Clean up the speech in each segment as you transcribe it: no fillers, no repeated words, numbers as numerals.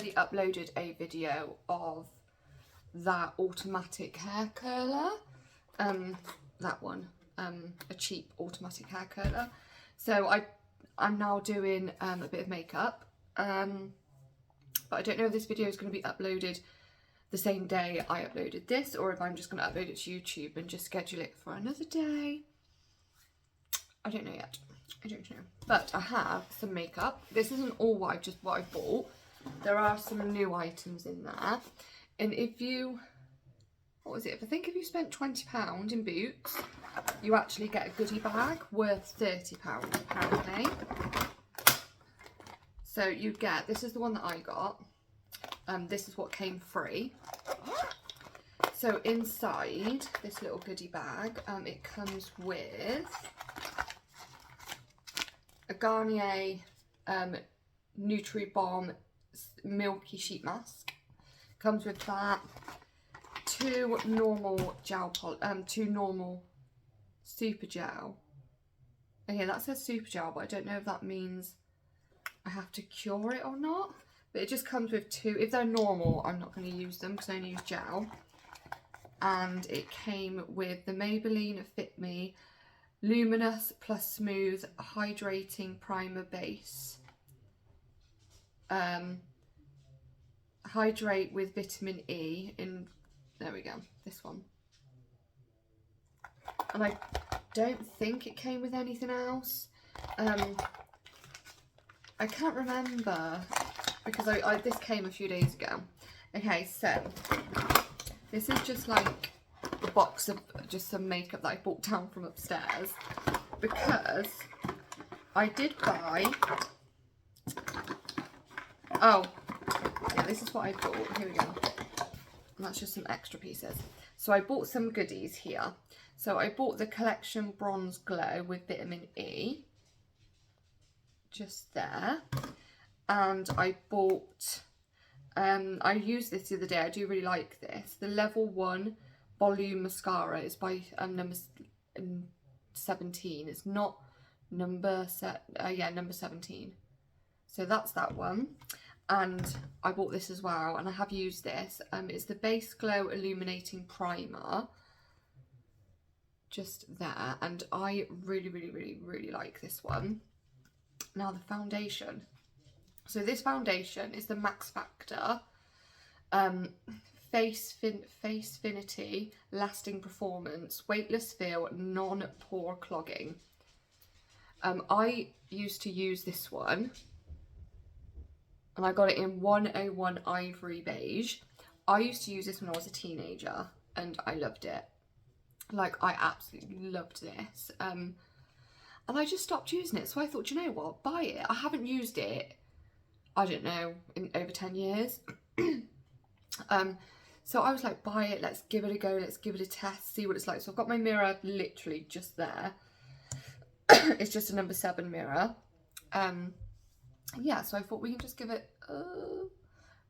already uploaded a video of that automatic hair curler, that one, a cheap automatic hair curler. So I'm now doing a bit of makeup, but I don't know if this video is going to be uploaded the same day I uploaded this, or if I'm just going to upload it to YouTube and just schedule it for another day. I don't know yet. I don't know. But I have some makeup. This isn't all what I bought. There are some new items in there. And if you, what was it? I think if you spent £20 in Boots, you actually get a goodie bag worth £30 apparently. So you get, this is the one that I got. This is what came free. So inside this little goodie bag, it comes with a Garnier Nutri-Balm Milky Sheet Mask. Comes with that. Two normal super gel. Okay, that says super gel, but I don't know if that means I have to cure it or not. But it just comes with two. If they're normal, I'm not going to use them because I only use gel. And it came with the Maybelline Fit Me Luminous Plus Smooth Hydrating Primer Base. Hydrate with vitamin E in, there we go, this one. And I don't think it came with anything else. I can't remember because this came a few days ago. Okay, so this is just like a box of just some makeup that I bought down from upstairs because I did buy, oh yeah, this is what I bought, here we go, and that's just some extra pieces. So I bought some goodies here. So I bought the Collection Bronze Glow with vitamin E, just there. And I bought, I used this the other day, I do really like this. The Level 1 Volume Mascara is by number 17. It's not number 17. So that's that one. And I bought this as well, and I have used this. It's the Base Glow Illuminating Primer. Just there, and I really like this one. Now the foundation. So this foundation is the Max Factor Face Finity Lasting Performance Weightless Feel Non-Pore Clogging. I used to use this one, and I got it in 101 Ivory Beige. I used to use this when I was a teenager, and I loved it. Like, I absolutely loved this. And I just stopped using it. So I thought, you know what, buy it. I haven't used it, I don't know, in over 10 years. So I was like, buy it, let's give it a go, let's give it a test, see what it's like. So I've got my mirror literally just there. It's just a number 7 mirror. Yeah, so I thought we can just give it,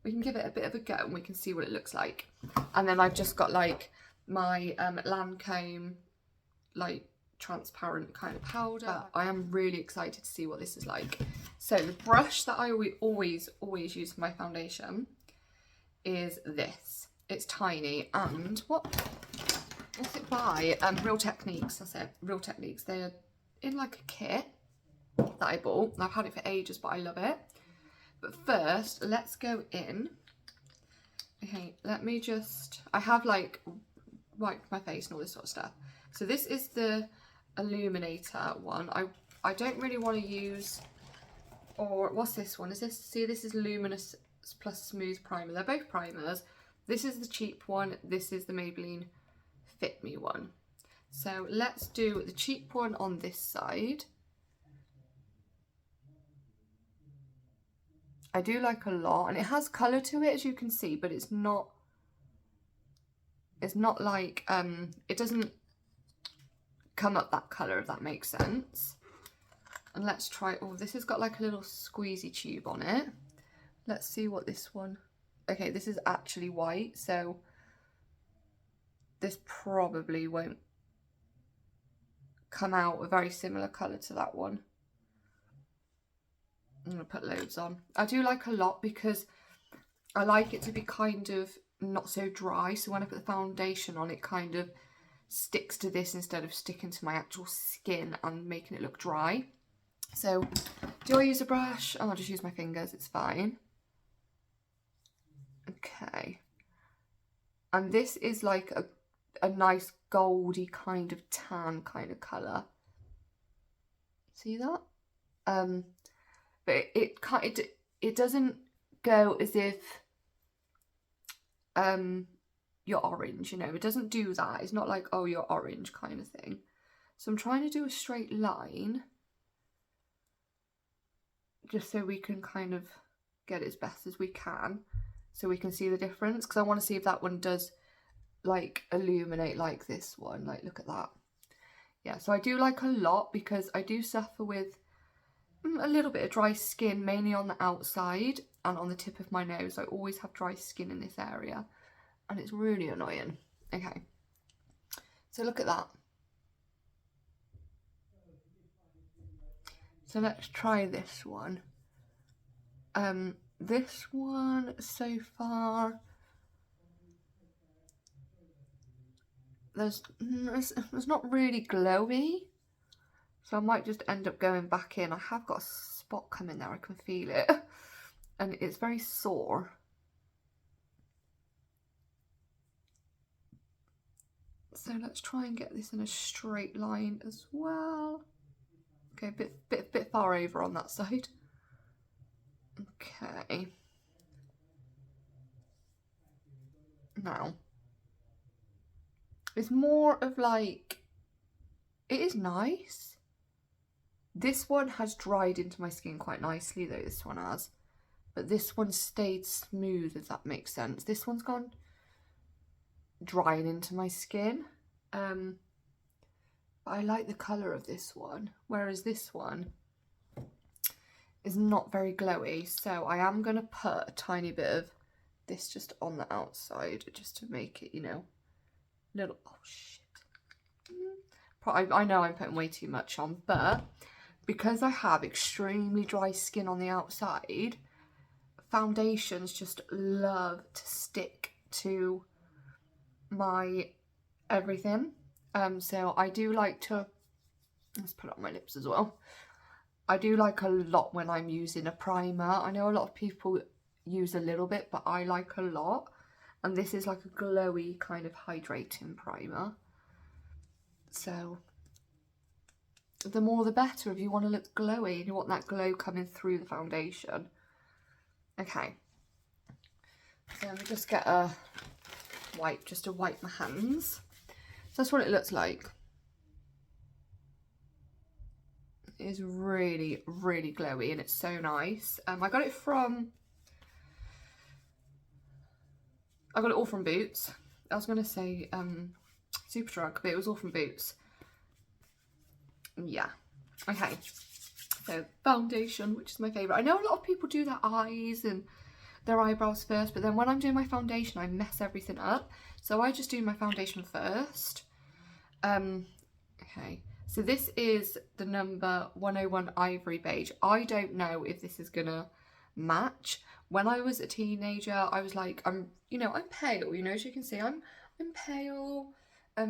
we can give it a bit of a go and we can see what it looks like. And then I've just got like my Lancome like transparent kind of powder. I am really excited to see what this is like. So the brush that I always use for my foundation is this. It's tiny, and what's it by? Real Techniques, that's it, Real Techniques. They're in like a kit that I bought, and I've had it for ages, but I love it. But first, let's go in. Okay, let me just, I have like wiped my face and all this sort of stuff. So this is the Illuminator one. I don't really want to use, or what's this one? Is this, see, this is Luminous Plus Smooth Primer. They're both primers. This is the cheap one. This is the Maybelline Fit Me one. So let's do the cheap one on this side. I do like a lot, and it has colour to it, as you can see, but it's not like, it doesn't come up that colour, if that makes sense. And let's try, oh, this has got like a little squeezy tube on it. Let's see what this one, okay, this is actually white, so this probably won't come out a very similar colour to that one. I'm going to put loads on. I do like a lot because I like it to be kind of not so dry, so when I put the foundation on, it kind of sticks to this instead of sticking to my actual skin and making it look dry. So do I use a brush? Oh, I'll just use my fingers, it's fine. Okay. And this is like a nice goldy kind of tan kind of colour. See that? But it doesn't go as if you're orange, you know, it doesn't do that. It's not like, oh, you're orange kind of thing. So I'm trying to do a straight line just so we can kind of get it as best as we can, so we can see the difference, because I want to see if that one does like illuminate like this one. Like, look at that. Yeah, so I do like a lot, because I do suffer with a little bit of dry skin, mainly on the outside and on the tip of my nose. I always have dry skin in this area and it's really annoying. Okay, so look at that. So let's try this one. This one so far, there's not really glowy, so I might just end up going back in. I have got a spot coming there, I can feel it, and it's very sore. So let's try and get this in a straight line as well. Okay, a bit far over on that side. Okay. Now, it's more of like, it is nice. This one has dried into my skin quite nicely though, this one has. But this one stayed smooth, if that makes sense. This one's gone drying into my skin. I like the colour of this one, whereas this one is not very glowy. So I am going to put a tiny bit of this just on the outside, just to make it, you know, little, oh shit. I know I'm putting way too much on, but because I have extremely dry skin on the outside, foundations just love to stick to my everything. So I do like to, let's put it on my lips as well. I do like a lot when I'm using a primer. I know a lot of people use a little bit, but I like a lot. And this is like a glowy kind of hydrating primer. So the more the better if you want to look glowy and you want that glow coming through the foundation. Okay. So let me just get a wipe just to wipe my hands. So that's what it looks like. It is really, really glowy and it's so nice. I got it all from Boots. I was going to say Superdrug, but it was all from Boots. Yeah. Okay. So foundation, which is my favourite. I know a lot of people do their eyes and their eyebrows first, but then when I'm doing my foundation, I mess everything up. So I just do my foundation first. Okay. So this is the number 101 Ivory Beige. I don't know if this is gonna match. When I was a teenager, I was like, I'm pale, you know, as you can see, I'm pale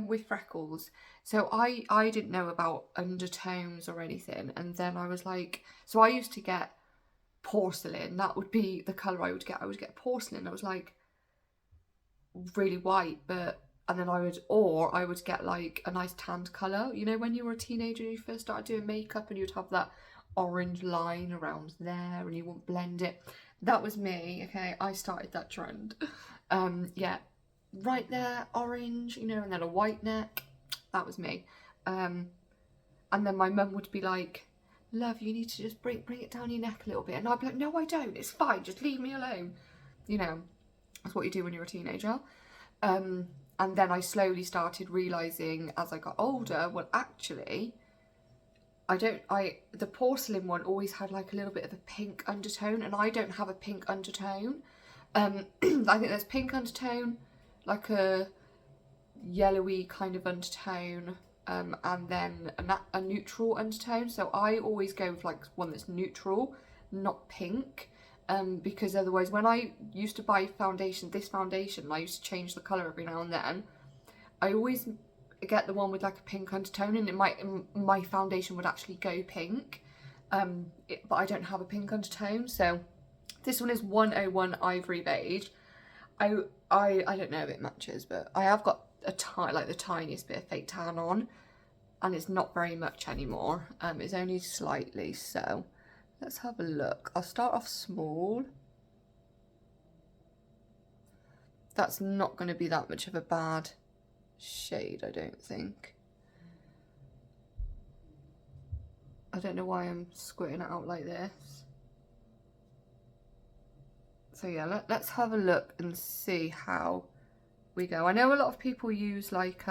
with freckles. So I didn't know about undertones or anything. And then I was like, so I used to get porcelain. That would be the colour I would get. I would get porcelain. I was like really white, but and then I would get like a nice tanned colour. You know, when you were a teenager and you first started doing makeup and you'd have that orange line around there and you wouldn't blend it. That was me, okay? I started that trend. Yeah, right there, orange, you know, and then a white neck. That was me. And then my mum would be like, love, you need to just bring it down your neck a little bit. And I'd be like, no, I don't. It's fine. Just leave me alone. You know, that's what you do when you're a teenager. And then I slowly started realising as I got older, well, actually, the porcelain one always had like a little bit of a pink undertone, and I don't have a pink undertone. I think there's pink undertone, like a yellowy kind of undertone, and then a neutral undertone. So I always go with like one that's neutral, not pink. because otherwise when I used to buy foundation, this foundation, I used to change the colour every now and then. I always get the one with like a pink undertone, and my foundation would actually go pink, but I don't have a pink undertone. So this one is 101 Ivory Beige. I don't know if it matches, but I have got the tiniest bit of fake tan on, and it's not very much anymore. It's only slightly. So let's have a look. I'll start off small. That's not going to be that much of a bad shade, I don't think. I don't know why I'm squirting it out like this. So yeah, let's have a look and see how we go. I know a lot of people use like,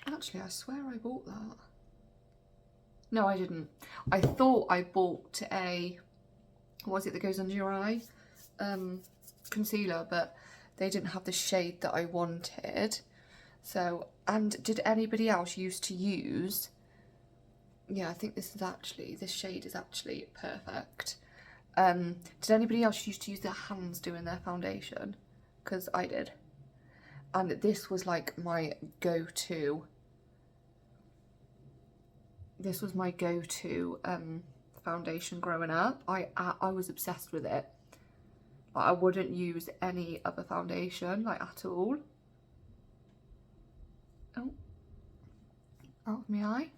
actually I swear I bought that. No, I didn't. I thought I bought a, what is it that goes under your eye? Concealer, but they didn't have the shade that I wanted. So, and did anybody else used to use, yeah, I think this shade is actually perfect. Did anybody else used to use their hands doing their foundation? Because I did. And this was like my go-to. This was my go-to foundation growing up. I was obsessed with it. Like, I wouldn't use any other foundation, like, at all. Oh, out of my eye.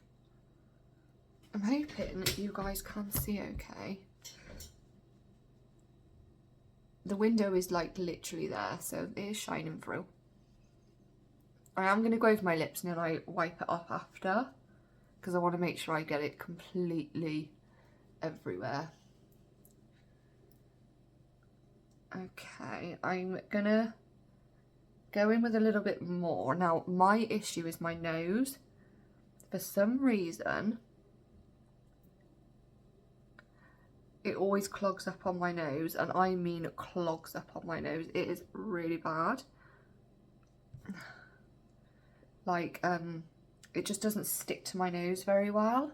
I'm hoping that you guys can see okay. The window is like literally there, so it is shining through. I am going to go over my lips and then I wipe it off after, because I want to make sure I get it completely everywhere. Okay, I'm gonna go in with a little bit more. Now, my issue is my nose. For some reason, it always clogs up on my nose, and I mean clogs up on my nose. It is really bad. Like, it just doesn't stick to my nose very well.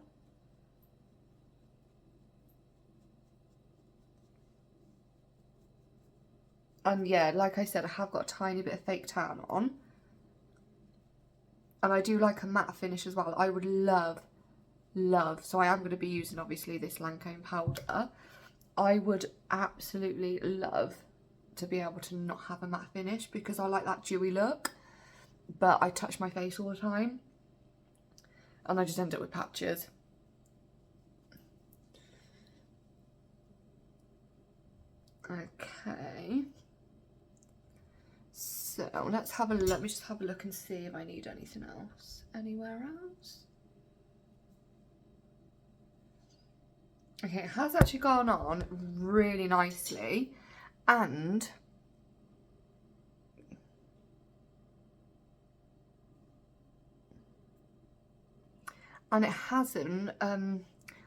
And yeah, like I said, I have got a tiny bit of fake tan on. And I do like a matte finish as well. I would love, so I am going to be using obviously this Lancome powder. I would absolutely love to be able to not have a matte finish, because I like that dewy look. But I touch my face all the time, and I just end up with patches. Okay. So let's have a look. Let me just have a look and see if I need anything else. Anywhere else? Okay, it has actually gone on really nicely, and it hasn't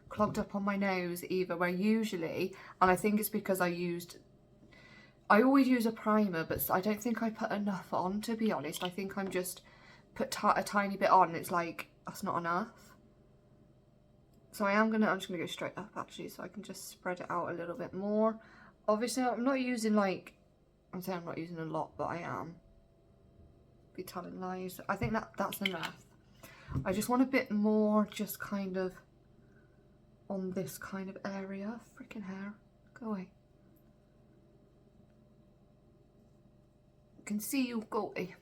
clogged up on my nose either, where usually, and I think it's because I always use a primer, but I don't think I put enough on, to be honest. I think I'm just put a tiny bit on, and it's like, that's not enough. So I'm just gonna go straight up actually, so I can just spread it out a little bit more. Obviously I'm not using like, I'm saying I'm not using a lot, but I am. Be telling lies. I think that's enough. I just want a bit more, just kind of on this kind of area. Freaking hair, go away. I can see you, go away.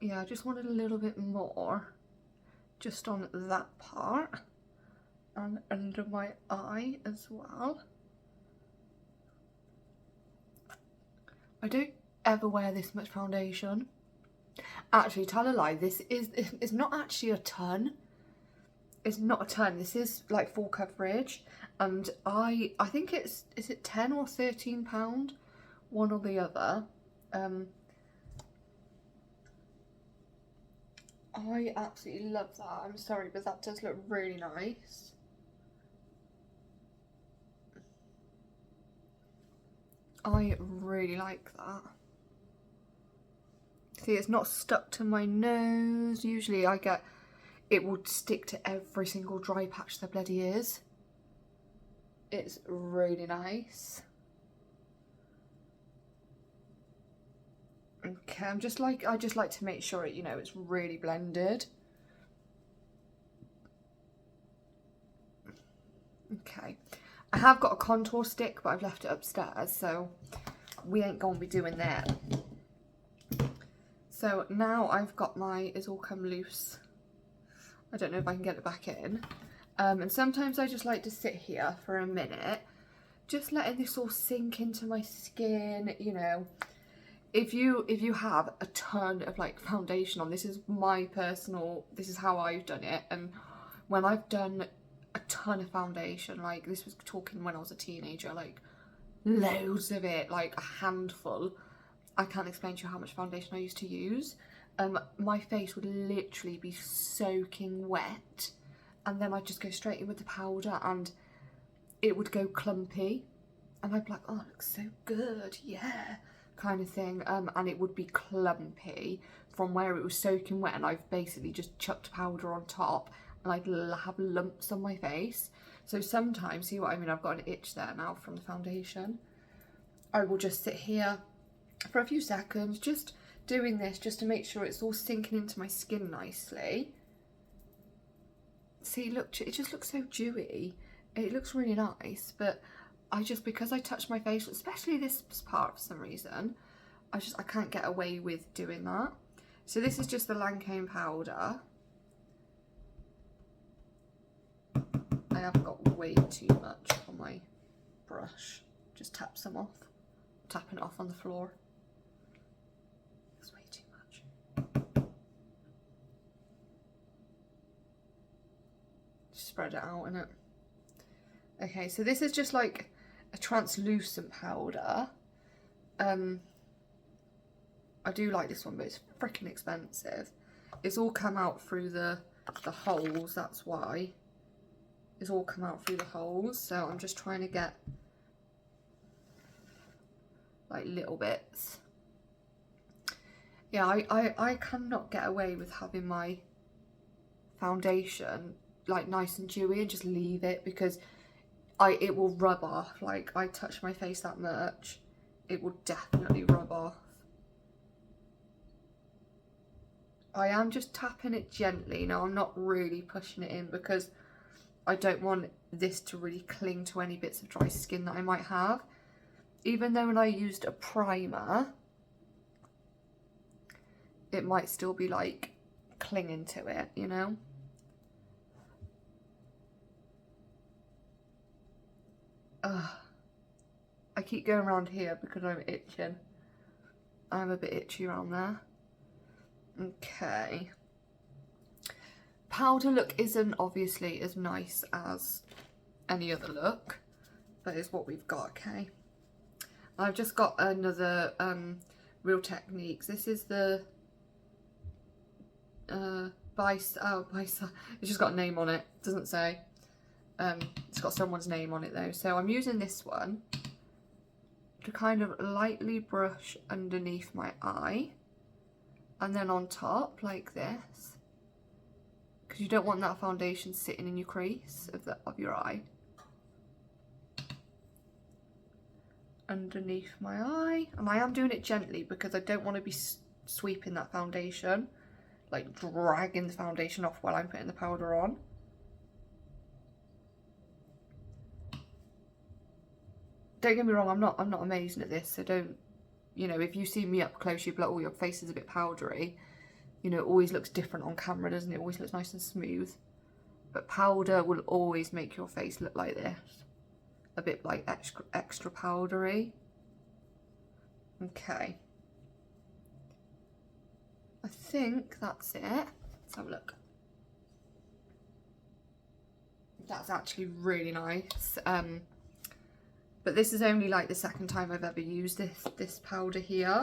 Yeah, I just wanted a little bit more, just on that part, and under my eye as well. I don't ever wear this much foundation. Actually, tell a lie, it's not actually a ton. It's not a ton. This is like full coverage, and I think is it £10 or £13, one or the other. I absolutely love that. I'm sorry, but that does look really nice. I really like that. See, it's not stuck to my nose. Usually it would stick to every single dry patch there bloody is. It's really nice. Okay, I just like to make sure it, you know, it's really blended. Okay, I have got a contour stick, but I've left it upstairs, so we ain't gonna be doing that. So now I've got my It's All Come Loose. I don't know if I can get it back in. And sometimes I just like to sit here for a minute, just letting this all sink into my skin, you know. If you have a ton of like foundation on, this is how I've done it. And when I've done a ton of foundation, like this was talking when I was a teenager, like loads of it, like a handful, I can't explain to you how much foundation I used to use. My face would literally be soaking wet, and then I'd just go straight in with the powder and it would go clumpy, and I'd be like, oh, it looks so good, yeah, kind of thing. And it would be clumpy from where it was soaking wet, and I've basically just chucked powder on top, and I'd have lumps on my face. So sometimes, see what I mean, I've got an itch there now from the foundation. I will just sit here for a few seconds, just doing this, just to make sure it's all sinking into my skin nicely. See, look, it just looks so dewy. It looks really nice, but because I touched my face, especially this part for some reason, I can't get away with doing that. So this is just the Lancome powder. I have got way too much on my brush. Just tap some off. Tapping it off on the floor. That's way too much. Just spread it out, innit? Okay, so this is just like a translucent powder. I do like this one, but it's freaking expensive. It's all come out through the holes, that's why. It's all come out through the holes, so I'm just trying to get like little bits. Yeah, I cannot get away with having my foundation like nice and dewy and just leave it, because it will rub off. Like, I touch my face that much, it will definitely rub off. I am just tapping it gently. Now, I'm not really pushing it in because I don't want this to really cling to any bits of dry skin that I might have. Even though when I used a primer, it might still be like clinging to it, you know? I keep going around here because I'm itching. I'm a bit itchy around there. Okay. Powder look isn't obviously as nice as any other look, but it's what we've got, okay? I've just got another Real Techniques. This is the it's just got a name on it, doesn't say. It's got someone's name on it though. So I'm using this one to kind of lightly brush underneath my eye, and then on top like this, because you don't want that foundation sitting in your crease of your eye. Underneath my eye, and I am doing it gently because I don't want to be sweeping that foundation, like dragging the foundation off while I'm putting the powder on. Don't get me wrong, I'm not amazing at this, so don't, you know, if you see me up close, you'd be like, oh, your face is a bit powdery. You know, it always looks different on camera, doesn't it? It always looks nice and smooth. But powder will always make your face look like this. A bit like extra powdery. Okay. I think that's it. Let's have a look. That's actually really nice. But this is only like the second time I've ever used this powder here,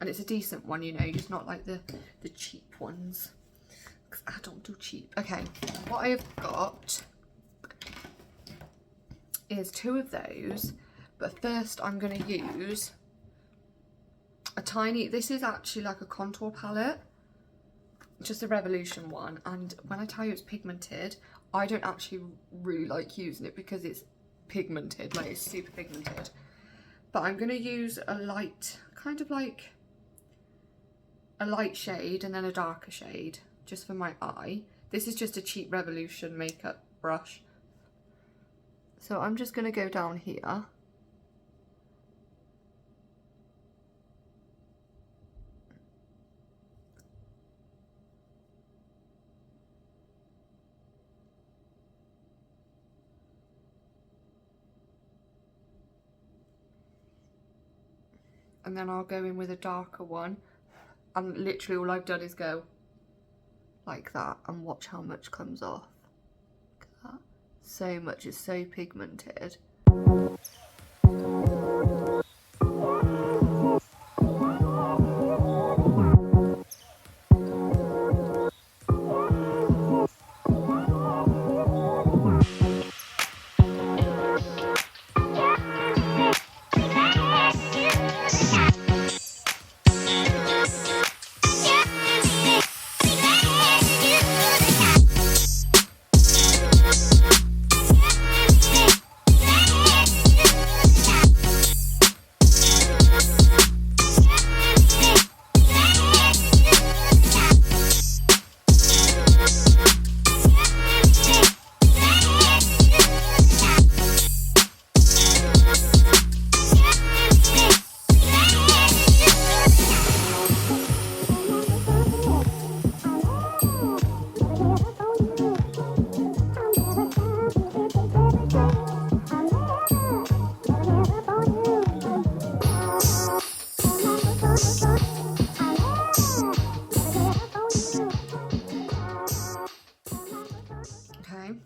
and it's a decent one, you know, just not like the cheap ones, because I don't do cheap. Okay, what I've got is 2 of those, but first I'm going to use a tiny, this is actually like a contour palette, just a Revolution one, and when I tell you it's pigmented, I don't actually really like using it because it's pigmented, like it's super pigmented. But I'm going to use a light, kind of like a light shade and then a darker shade just for my eye. This is just a cheap Revolution makeup brush. So I'm just going to go down here. And then I'll go in with a darker one, and literally all I've done is go like that and watch how much comes off. Look at that. So much, it's so pigmented.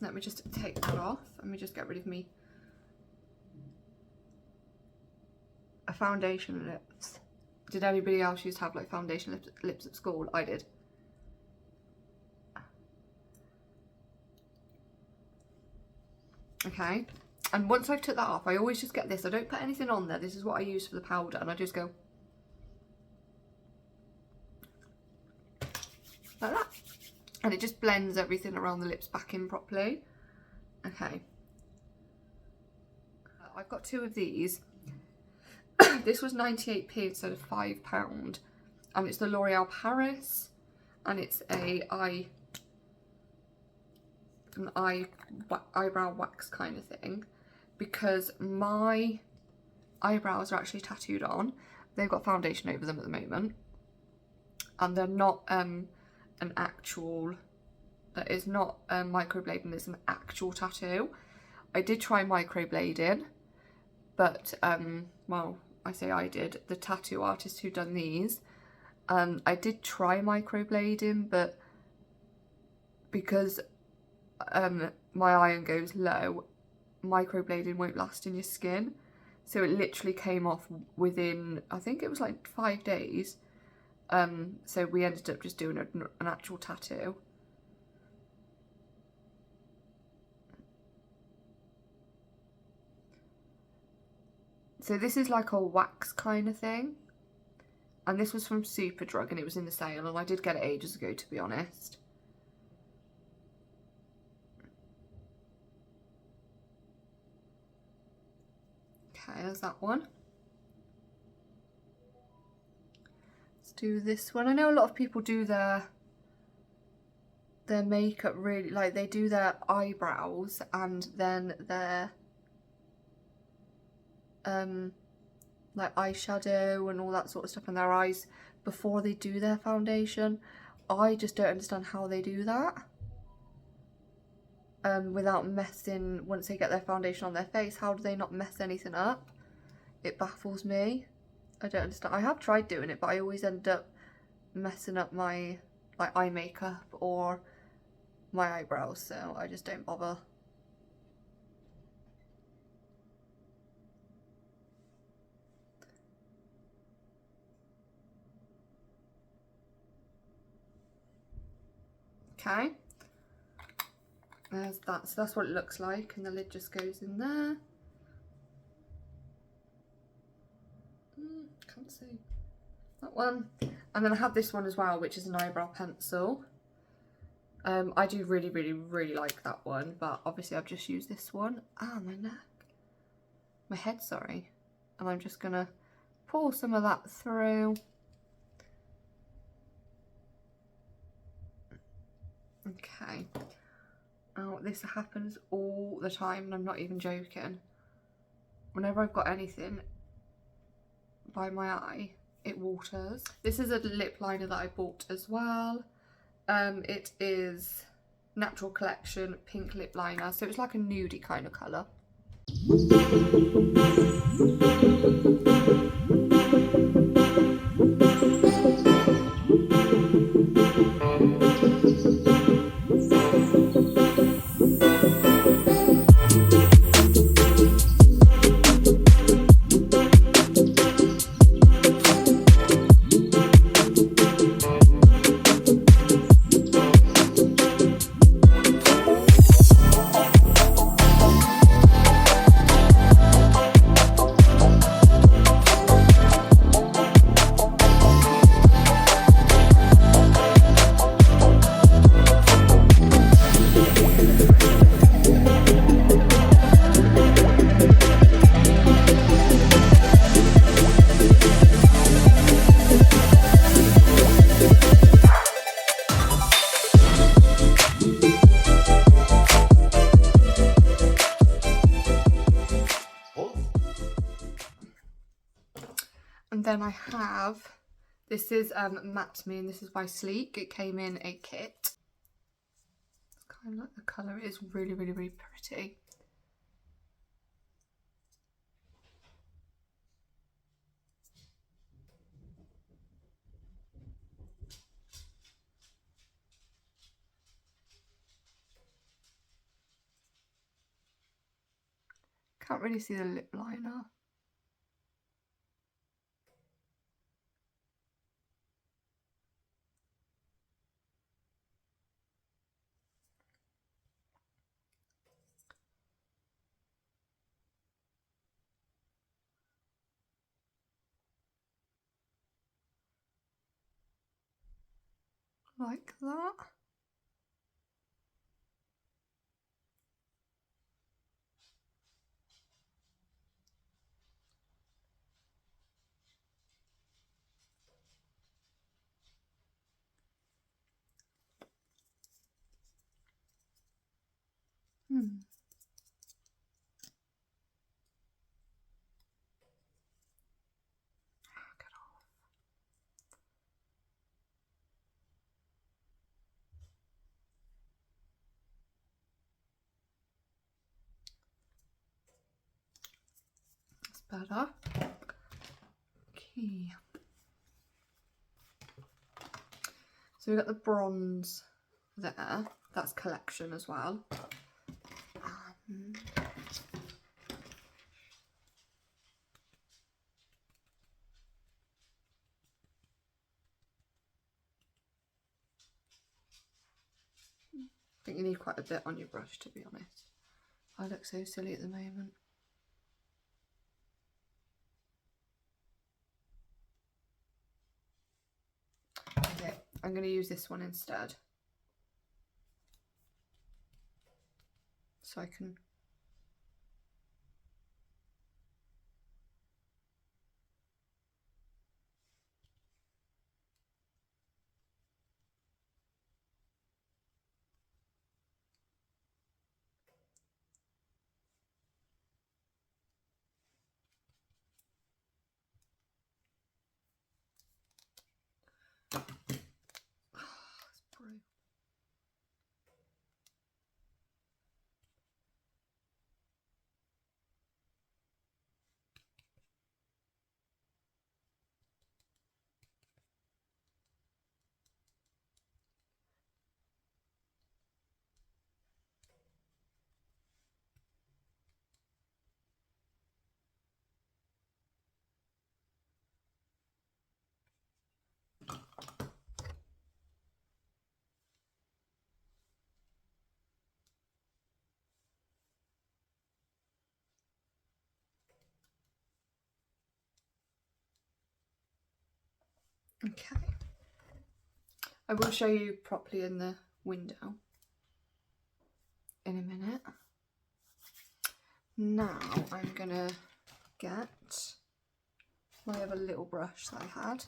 Let me just take that off. Let me just get rid of me a foundation lips. Did anybody else used to have like foundation lips at school? I did. Okay, and once I've took that off, I always just get this. I don't put anything on there. This is what I use for the powder, and I just go like that. And it just blends everything around the lips back in properly. Okay. I've got two of these. This was 98p instead of £5. And it's the L'Oreal Paris. And it's an eyebrow wax kind of thing. Because my eyebrows are actually tattooed on. They've got foundation over them at the moment. And they're not an actual, that is not microblading, it's an actual tattoo. I did try microblading, but well, I say I did, the tattoo artist who done these, I did try microblading, but because my iron goes low, microblading won't last in your skin, so it literally came off within, I think it was like 5 days. So we ended up just doing an actual tattoo. So this is like a wax kind of thing. And this was from Superdrug and it was in the sale, and I did get it ages ago, to be honest. Okay, there's that one. Do this one. I know a lot of people do their makeup really, like they do their eyebrows and then their like eyeshadow and all that sort of stuff on their eyes before they do their foundation. I just don't understand how they do that without messing, once they get their foundation on their face, how do they not mess anything up? It baffles me. I don't understand. I have tried doing it, but I always end up messing up my like eye makeup or my eyebrows, so I just don't bother. Okay, there's that. So that's what it looks like, and the lid just goes in there. Can't see that one. And then I have this one as well, which is an eyebrow pencil. I do really like that one, but obviously I've just used this one. Ah, my neck. my head, sorry. And I'm just gonna pour some of that through. Okay. Oh, this happens all the time, and I'm not even joking. Whenever I've got anything by my eye, it waters. This is a lip liner that I bought as well. It is Natural Collection pink lip liner, so it's like a nudie kind of colour. And then I have, this is Matte Me, and this is by Sleek. It came in a kit. It's kind of like the colour. It is really, really, really pretty. Can't really see the lip liner. Like that. Better. Okay. So we've got the bronze there. That's Collection as well. I think you need quite a bit on your brush, to be honest. I look so silly at the moment. Okay, I'm going to use this one instead. So I can... Okay. I will show you properly in the window in a minute. Now I'm gonna get my other little brush that I had.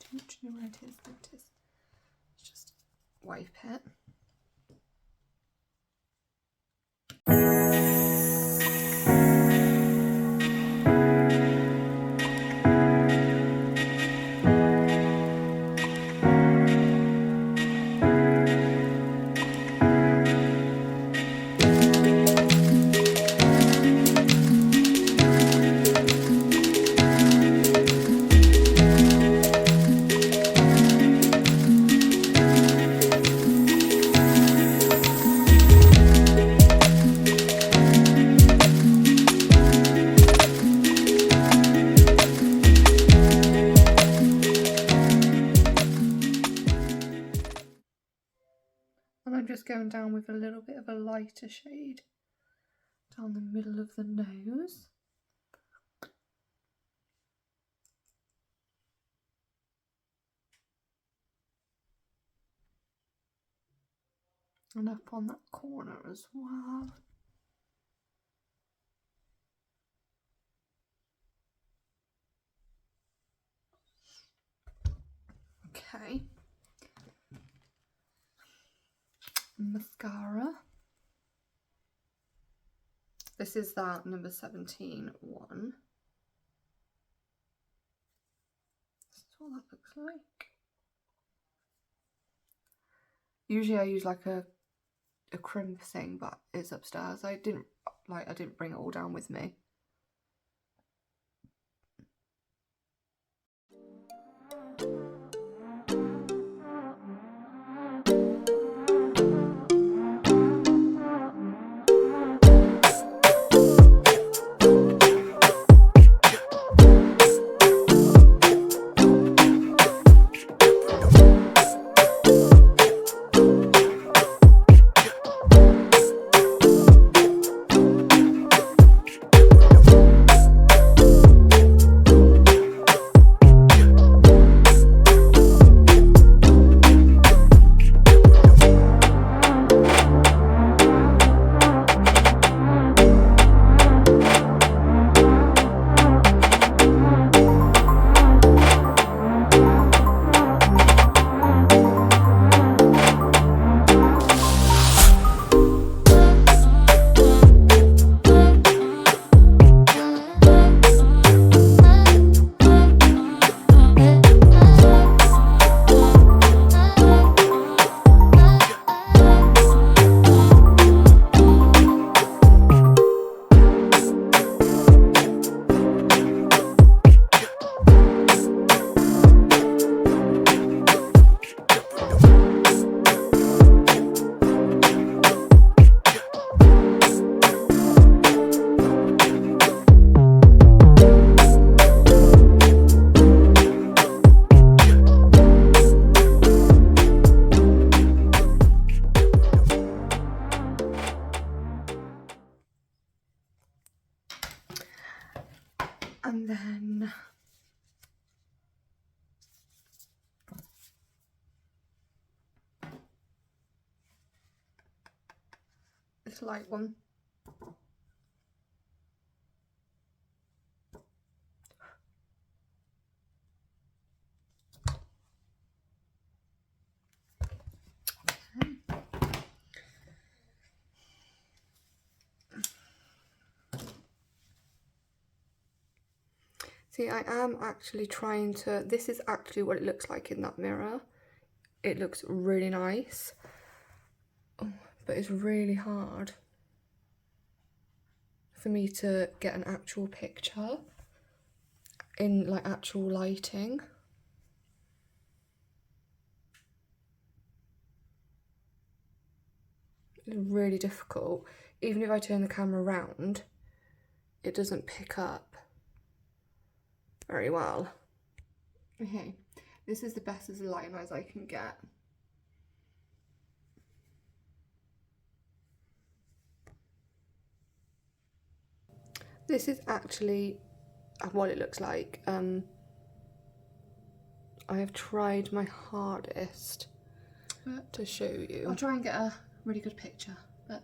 Do you know where it is? There it is. Just wipe it. And I'm just going down with a little bit of a lighter shade down the middle of the nose. And up on that corner as well. Okay. Mascara. This is that number 17 one. This is what that looks like. Usually I use like a crimp thing, but it's upstairs. I didn't bring it all down with me. And then this light one. See, I am actually trying to, this is actually what it looks like in that mirror. It looks really nice, but it's really hard for me to get an actual picture in like actual lighting. It's really difficult. Even if I turn the camera around, it doesn't pick up very well. Okay, this is the best as a liner as I can get. This is actually what it looks like. I have tried my hardest to show you. I'll try and get a really good picture, but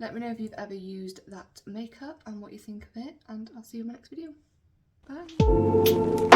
Let me know if you've ever used that makeup and what you think of it, and I'll see you in my next video. Bye.